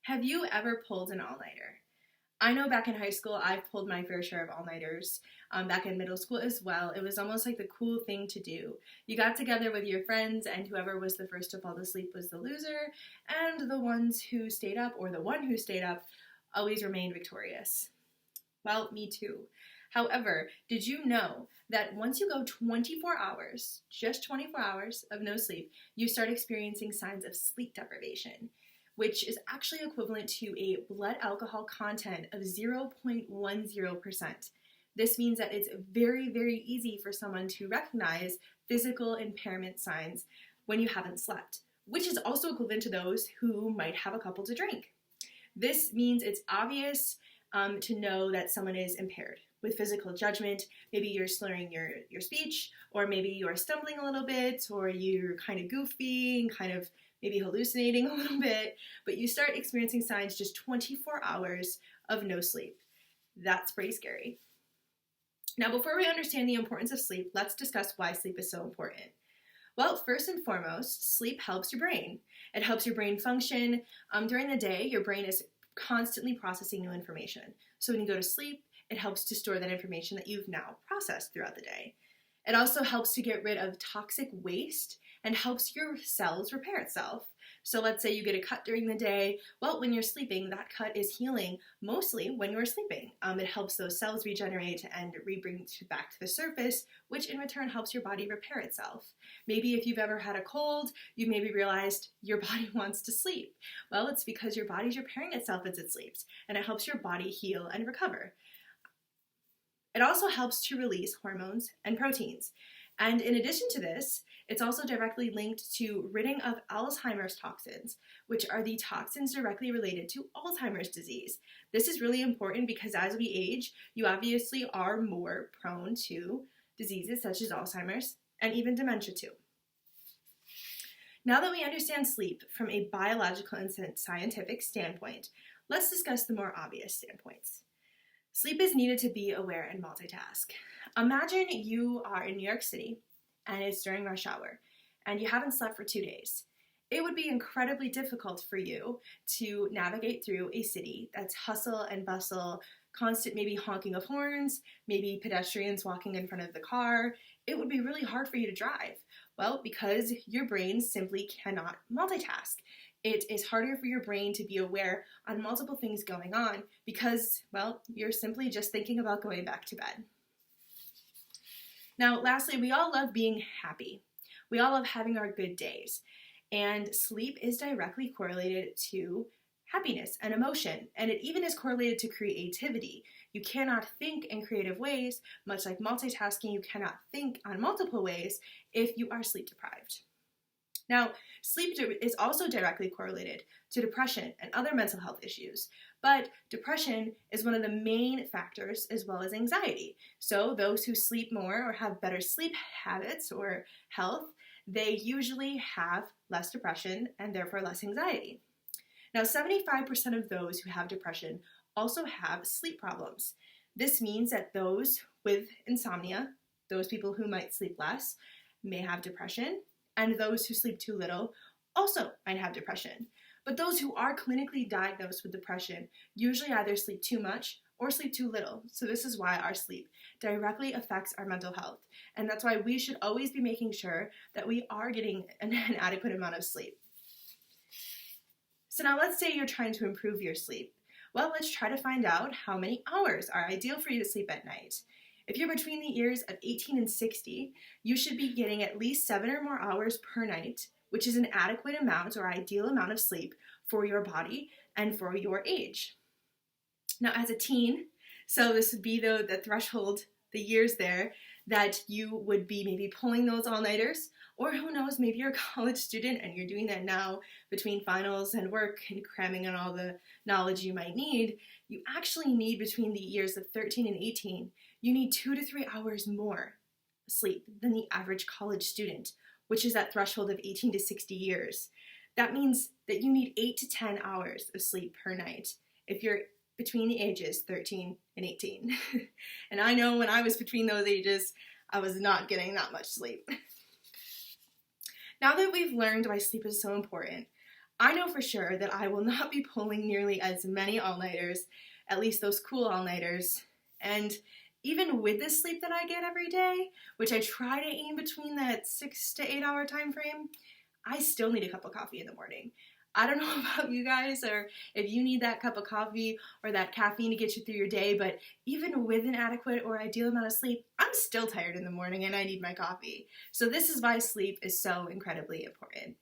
Have you ever pulled an all-nighter? I know back in high school, I've pulled my fair share of all-nighters. Back in middle school as well. It was almost like the cool thing to do. You got together with your friends, and whoever was the first to fall asleep was the loser, and the ones who stayed up, or the one who stayed up, always remained victorious. Well, me too. However, did you know that once you go 24 hours, just 24 hours of no sleep, you start experiencing signs of sleep deprivation, which is actually equivalent to a blood alcohol content of 0.10%. This means that it's very, very easy for someone to recognize physical impairment signs when you haven't slept, which is also equivalent to those who might have a couple to drink. This means it's obvious to know that someone is impaired with physical judgment. Maybe you're slurring your speech, or maybe you're stumbling a little bit, or you're kind of goofy and kind of maybe hallucinating a little bit, but you start experiencing signs just 24 hours of no sleep. That's pretty scary. Now, before we understand the importance of sleep, let's discuss why sleep is so important. Well, first and foremost, sleep helps your brain. It helps your brain function. During the day, your brain is constantly processing new information. So when you go to sleep, it helps to store that information that you've now processed throughout the day. It also helps to get rid of toxic waste and helps your cells repair itself. So let's say you get a cut during the day. Well, when you're sleeping, that cut is healing mostly when you're sleeping. It helps those cells regenerate and bring back to the surface, which in return helps your body repair itself. Maybe if you've ever had a cold, you maybe realized your body wants to sleep. Well, it's because your body's repairing itself as it sleeps, and it helps your body heal and recover. It also helps to release hormones and proteins. And in addition to this, it's also directly linked to ridding of Alzheimer's toxins, which are the toxins directly related to Alzheimer's disease. This is really important because as we age, you obviously are more prone to diseases such as Alzheimer's and even dementia too. Now that we understand sleep from a biological and scientific standpoint, let's discuss the more obvious standpoints. Sleep is needed to be aware and multitask. Imagine you are in New York City and it's during rush hour and you haven't slept for 2 days. It would be incredibly difficult for you to navigate through a city that's hustle and bustle, constant maybe honking of horns, maybe pedestrians walking in front of the car. It would be really hard for you to drive. Well, because your brain simply cannot multitask. It is harder for your brain to be aware on multiple things going on because, well, you're simply just thinking about going back to bed. Now, lastly, we all love being happy. We all love having our good days. And sleep is directly correlated to happiness and emotion, and it even is correlated to creativity. You cannot think in creative ways, much like multitasking, you cannot think on multiple ways if you are sleep deprived. Now, sleep is also directly correlated to depression and other mental health issues, but depression is one of the main factors as well as anxiety. So those who sleep more or have better sleep habits or health, they usually have less depression and therefore less anxiety. Now, 75% of those who have depression also have sleep problems. This means that those with insomnia, those people who might sleep less, may have depression, and those who sleep too little also might have depression. But those who are clinically diagnosed with depression usually either sleep too much or sleep too little. So this is why our sleep directly affects our mental health. And that's why we should always be making sure that we are getting an adequate amount of sleep. So now let's say you're trying to improve your sleep. Well, let's try to find out how many hours are ideal for you to sleep at night. If you're between the years of 18 and 60, you should be getting at least 7 or more hours per night, which is an adequate amount or ideal amount of sleep for your body and for your age. Now, as a teen, so this would be the threshold, the years there, that you would be maybe pulling those all-nighters, or who knows, maybe you're a college student and you're doing that now between finals and work and cramming in all the knowledge you might need. You actually need between the years of 13 and 18, you need 2 to 3 hours more sleep than the average college student, which is that threshold of 18 to 60 years. That means that you need 8 to 10 hours of sleep per night if you're between the ages 13 and 18. And I know when I was between those ages, I was not getting that much sleep. Now that we've learned why sleep is so important, I know for sure that I will not be pulling nearly as many all-nighters, at least those cool all-nighters. And even with the sleep that I get every day, which I try to aim between that 6 to 8 hour time frame, I still need a cup of coffee in the morning. I don't know about you guys or if you need that cup of coffee or that caffeine to get you through your day, but even with an adequate or ideal amount of sleep, I'm still tired in the morning and I need my coffee. So this is why sleep is so incredibly important.